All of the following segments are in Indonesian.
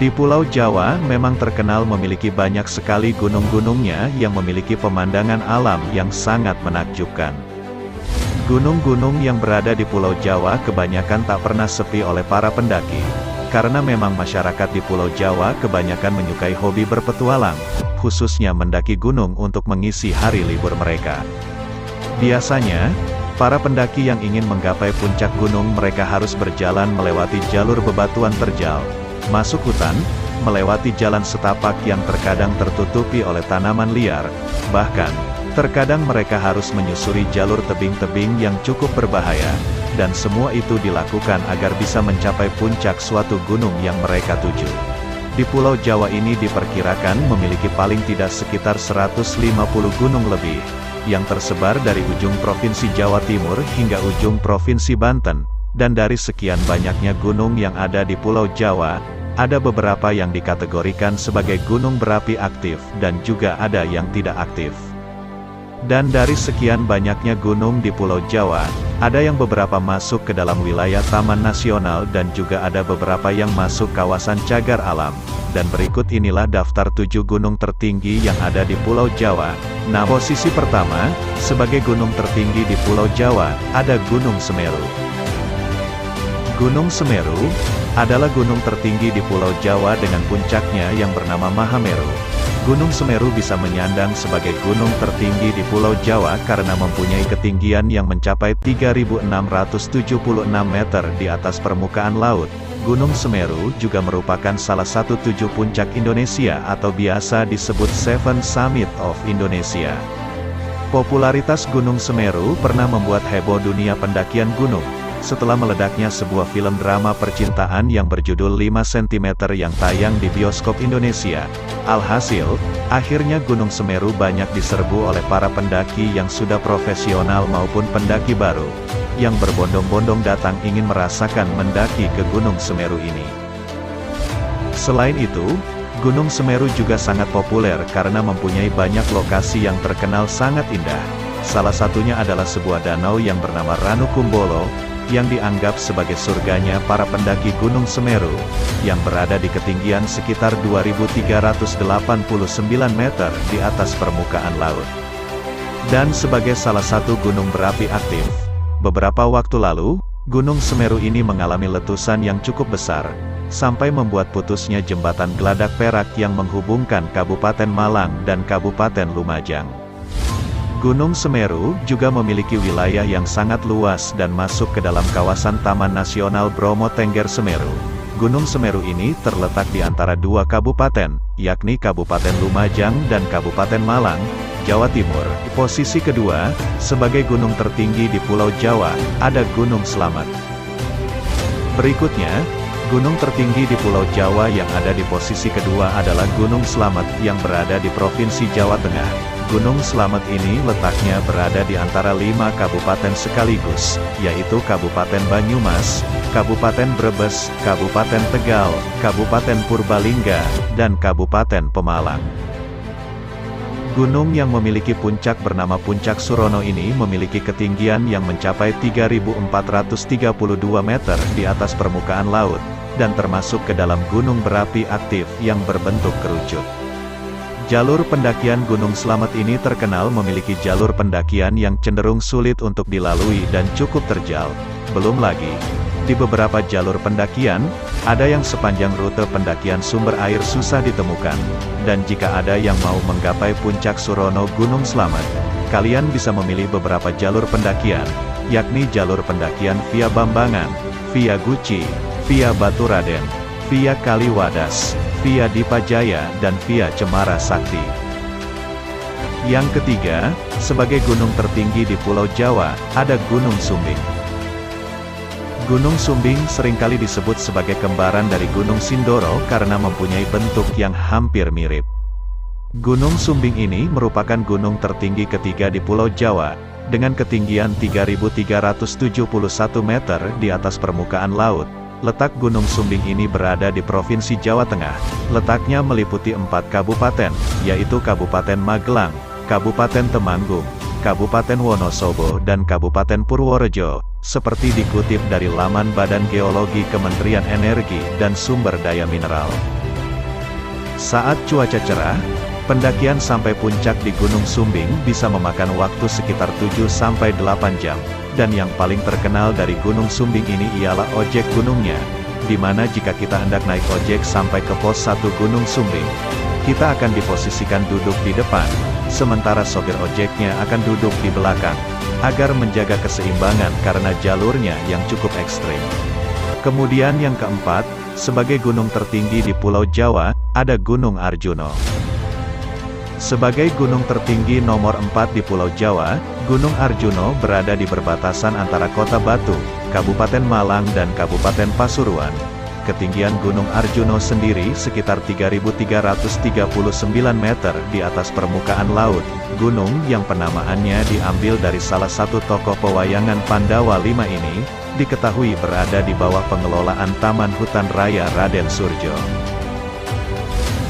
Di Pulau Jawa memang terkenal memiliki banyak sekali gunung-gunungnya yang memiliki pemandangan alam yang sangat menakjubkan. Gunung-gunung yang berada di Pulau Jawa kebanyakan tak pernah sepi oleh para pendaki, karena memang masyarakat di Pulau Jawa kebanyakan menyukai hobi berpetualang, khususnya mendaki gunung untuk mengisi hari libur mereka. Biasanya, para pendaki yang ingin menggapai puncak gunung mereka harus berjalan melewati jalur bebatuan terjal, masuk hutan, melewati jalan setapak yang terkadang tertutupi oleh tanaman liar, bahkan, terkadang mereka harus menyusuri jalur tebing-tebing yang cukup berbahaya, dan semua itu dilakukan agar bisa mencapai puncak suatu gunung yang mereka tuju. Di Pulau Jawa ini diperkirakan memiliki paling tidak sekitar 150 gunung lebih, yang tersebar dari ujung Provinsi Jawa Timur hingga ujung Provinsi Banten, dan dari sekian banyaknya gunung yang ada di Pulau Jawa, ada beberapa yang dikategorikan sebagai gunung berapi aktif dan juga ada yang tidak aktif. Dan dari sekian banyaknya gunung di Pulau Jawa, ada yang beberapa masuk ke dalam wilayah Taman Nasional dan juga ada beberapa yang masuk kawasan cagar alam. Dan berikut inilah daftar 7 gunung tertinggi yang ada di Pulau Jawa. Nah, posisi pertama, sebagai gunung tertinggi di Pulau Jawa, ada Gunung Semeru. Gunung Semeru adalah gunung tertinggi di Pulau Jawa dengan puncaknya yang bernama Mahameru. Gunung Semeru bisa menyandang sebagai gunung tertinggi di Pulau Jawa karena mempunyai ketinggian yang mencapai 3.676 meter di atas permukaan laut. Gunung Semeru juga merupakan salah satu 7 puncak Indonesia atau biasa disebut Seven Summit of Indonesia. Popularitas Gunung Semeru pernah membuat heboh dunia pendakian gunung, setelah meledaknya sebuah film drama percintaan yang berjudul 5 cm yang tayang di bioskop Indonesia. Alhasil, akhirnya Gunung Semeru banyak diserbu oleh para pendaki yang sudah profesional maupun pendaki baru, yang berbondong-bondong datang ingin merasakan mendaki ke Gunung Semeru ini. Selain itu, Gunung Semeru juga sangat populer karena mempunyai banyak lokasi yang terkenal sangat indah. Salah satunya adalah sebuah danau yang bernama Ranukumbolo, yang dianggap sebagai surganya para pendaki Gunung Semeru, yang berada di ketinggian sekitar 2.389 meter di atas permukaan laut. Dan sebagai salah satu gunung berapi aktif, beberapa waktu lalu, Gunung Semeru ini mengalami letusan yang cukup besar, sampai membuat putusnya jembatan Geladak Perak yang menghubungkan Kabupaten Malang dan Kabupaten Lumajang. Gunung Semeru juga memiliki wilayah yang sangat luas dan masuk ke dalam kawasan Taman Nasional Bromo Tengger Semeru. Gunung Semeru ini terletak di antara 2 kabupaten, yakni Kabupaten Lumajang dan Kabupaten Malang, Jawa Timur. Posisi kedua, sebagai gunung tertinggi di Pulau Jawa, ada Gunung Slamet. Berikutnya, gunung tertinggi di Pulau Jawa yang ada di posisi kedua adalah Gunung Slamet yang berada di Provinsi Jawa Tengah. Gunung Slamet ini letaknya berada di antara 5 kabupaten sekaligus, yaitu Kabupaten Banyumas, Kabupaten Brebes, Kabupaten Tegal, Kabupaten Purbalingga, dan Kabupaten Pemalang. Gunung yang memiliki puncak bernama Puncak Surono ini memiliki ketinggian yang mencapai 3.432 meter di atas permukaan laut, dan termasuk ke dalam gunung berapi aktif yang berbentuk kerucut. Jalur pendakian Gunung Slamet ini terkenal memiliki jalur pendakian yang cenderung sulit untuk dilalui dan cukup terjal. Belum lagi, di beberapa jalur pendakian, ada yang sepanjang rute pendakian sumber air susah ditemukan. Dan jika ada yang mau menggapai puncak Surono Gunung Slamet, kalian bisa memilih beberapa jalur pendakian, yakni jalur pendakian via Bambangan, via Guci, via Baturaden, via Kaliwadas, via Dipajaya, dan via Cemara Sakti. Yang ketiga, sebagai gunung tertinggi di Pulau Jawa, ada Gunung Sumbing. Gunung Sumbing seringkali disebut sebagai kembaran dari Gunung Sindoro karena mempunyai bentuk yang hampir mirip. Gunung Sumbing ini merupakan gunung tertinggi ketiga di Pulau Jawa, dengan ketinggian 3.371 meter di atas permukaan laut. Letak Gunung Sumbing ini berada di Provinsi Jawa Tengah. Letaknya meliputi 4 kabupaten, yaitu Kabupaten Magelang, Kabupaten Temanggung, Kabupaten Wonosobo dan Kabupaten Purworejo, seperti dikutip dari laman Badan Geologi Kementerian Energi dan Sumber Daya Mineral. Saat cuaca cerah, pendakian sampai puncak di Gunung Sumbing bisa memakan waktu sekitar 7-8 jam. Dan yang paling terkenal dari Gunung Sumbing ini ialah ojek gunungnya, di mana jika kita hendak naik ojek sampai ke pos 1 Gunung Sumbing, kita akan diposisikan duduk di depan, sementara sopir ojeknya akan duduk di belakang, agar menjaga keseimbangan karena jalurnya yang cukup ekstrim. Kemudian yang keempat, sebagai gunung tertinggi di Pulau Jawa, ada Gunung Arjuno. Sebagai gunung tertinggi nomor 4 di Pulau Jawa, Gunung Arjuno berada di perbatasan antara Kota Batu, Kabupaten Malang dan Kabupaten Pasuruan. Ketinggian Gunung Arjuno sendiri sekitar 3.339 meter di atas permukaan laut. Gunung yang penamaannya diambil dari salah satu tokoh pewayangan Pandawa V ini, diketahui berada di bawah pengelolaan Taman Hutan Raya Raden Surjo.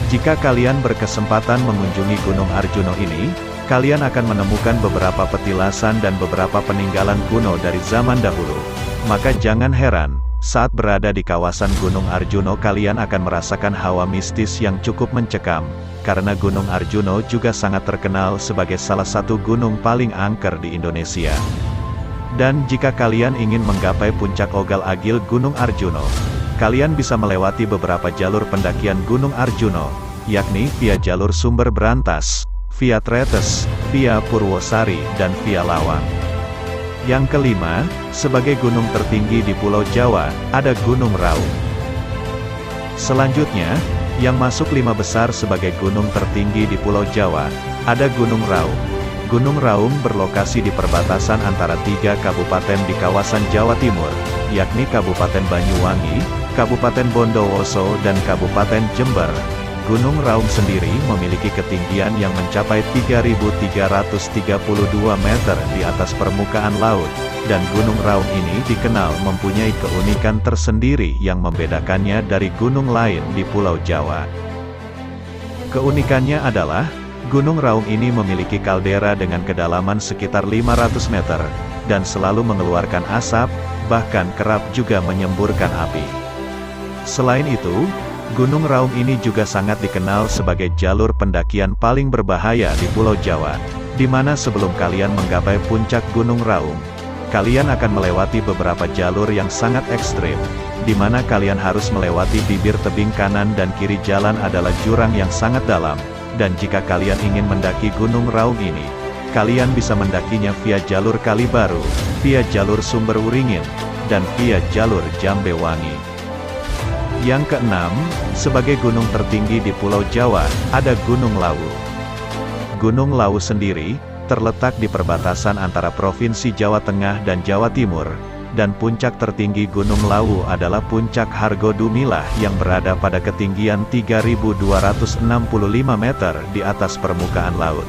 Jika kalian berkesempatan mengunjungi Gunung Arjuno ini, kalian akan menemukan beberapa petilasan dan beberapa peninggalan kuno dari zaman dahulu. Maka jangan heran, saat berada di kawasan Gunung Arjuno kalian akan merasakan hawa mistis yang cukup mencekam, karena Gunung Arjuno juga sangat terkenal sebagai salah satu gunung paling angker di Indonesia. Dan jika kalian ingin menggapai puncak Ogal-Agil Gunung Arjuno, kalian bisa melewati beberapa jalur pendakian Gunung Arjuno, yakni via jalur Sumber Brantas, via Tretes, via Purwosari, dan via Lawang. Yang kelima, sebagai gunung tertinggi di Pulau Jawa, ada Gunung Raung. Selanjutnya, yang masuk 5 besar sebagai gunung tertinggi di Pulau Jawa, ada Gunung Raung. Gunung Raung berlokasi di perbatasan antara 3 kabupaten di kawasan Jawa Timur, yakni Kabupaten Banyuwangi, Kabupaten Bondowoso dan Kabupaten Jember. Gunung Raung sendiri memiliki ketinggian yang mencapai 3.332 meter di atas permukaan laut, dan Gunung Raung ini dikenal mempunyai keunikan tersendiri yang membedakannya dari gunung lain di Pulau Jawa. Keunikannya adalah, Gunung Raung ini memiliki kaldera dengan kedalaman sekitar 500 meter, dan selalu mengeluarkan asap, bahkan kerap juga menyemburkan api. Selain itu, Gunung Raung ini juga sangat dikenal sebagai jalur pendakian paling berbahaya di Pulau Jawa, di mana sebelum kalian menggapai puncak Gunung Raung, kalian akan melewati beberapa jalur yang sangat ekstrim, di mana kalian harus melewati bibir tebing kanan dan kiri jalan adalah jurang yang sangat dalam. Dan jika kalian ingin mendaki Gunung Raung ini, kalian bisa mendakinya via jalur Kalibaru, via jalur Sumber Uringin, dan via jalur Jambewangi. Yang keenam, sebagai gunung tertinggi di Pulau Jawa, ada Gunung Lawu. Gunung Lawu sendiri, terletak di perbatasan antara Provinsi Jawa Tengah dan Jawa Timur, dan puncak tertinggi Gunung Lawu adalah Puncak Hargodumilah yang berada pada ketinggian 3.265 meter di atas permukaan laut.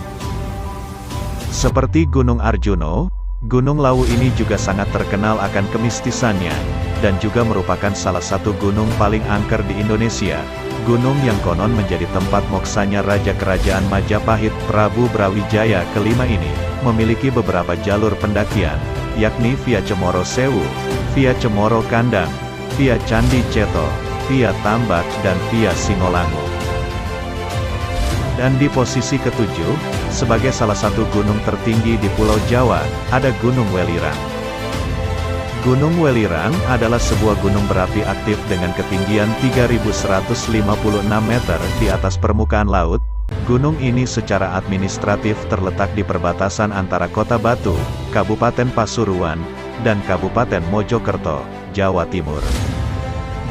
Seperti Gunung Arjuno, Gunung Lawu ini juga sangat terkenal akan kemistisannya, dan juga merupakan salah satu gunung paling angker di Indonesia, gunung yang konon menjadi tempat moksanya Raja Kerajaan Majapahit Prabu Brawijaya kelima ini, memiliki beberapa jalur pendakian, yakni via Cemoro Sewu, via Cemoro Kandang, via Candi Ceto, via Tambak dan via Singolangu. Dan di posisi ketujuh, sebagai salah satu gunung tertinggi di Pulau Jawa, ada Gunung Welirang. Gunung Welirang adalah sebuah gunung berapi aktif dengan ketinggian 3.156 meter di atas permukaan laut. Gunung ini secara administratif terletak di perbatasan antara Kota Batu, Kabupaten Pasuruan, dan Kabupaten Mojokerto, Jawa Timur.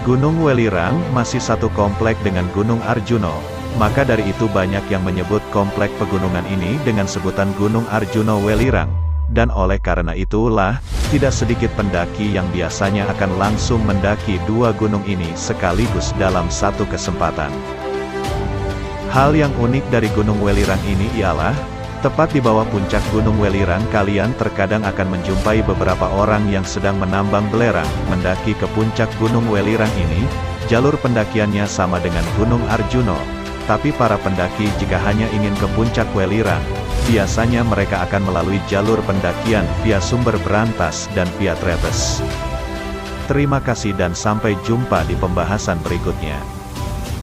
Gunung Welirang masih satu komplek dengan Gunung Arjuno, maka dari itu banyak yang menyebut komplek pegunungan ini dengan sebutan Gunung Arjuno Welirang, dan oleh karena itulah, tidak sedikit pendaki yang biasanya akan langsung mendaki dua gunung ini sekaligus dalam satu kesempatan. Hal yang unik dari Gunung Welirang ini ialah, tepat di bawah puncak Gunung Welirang kalian terkadang akan menjumpai beberapa orang yang sedang menambang belerang, mendaki ke puncak Gunung Welirang ini. Jalur pendakiannya sama dengan Gunung Arjuno, tapi para pendaki jika hanya ingin ke puncak Welirang, biasanya mereka akan melalui jalur pendakian via Sumber Brantas dan via Tretes. Terima kasih dan sampai jumpa di pembahasan berikutnya.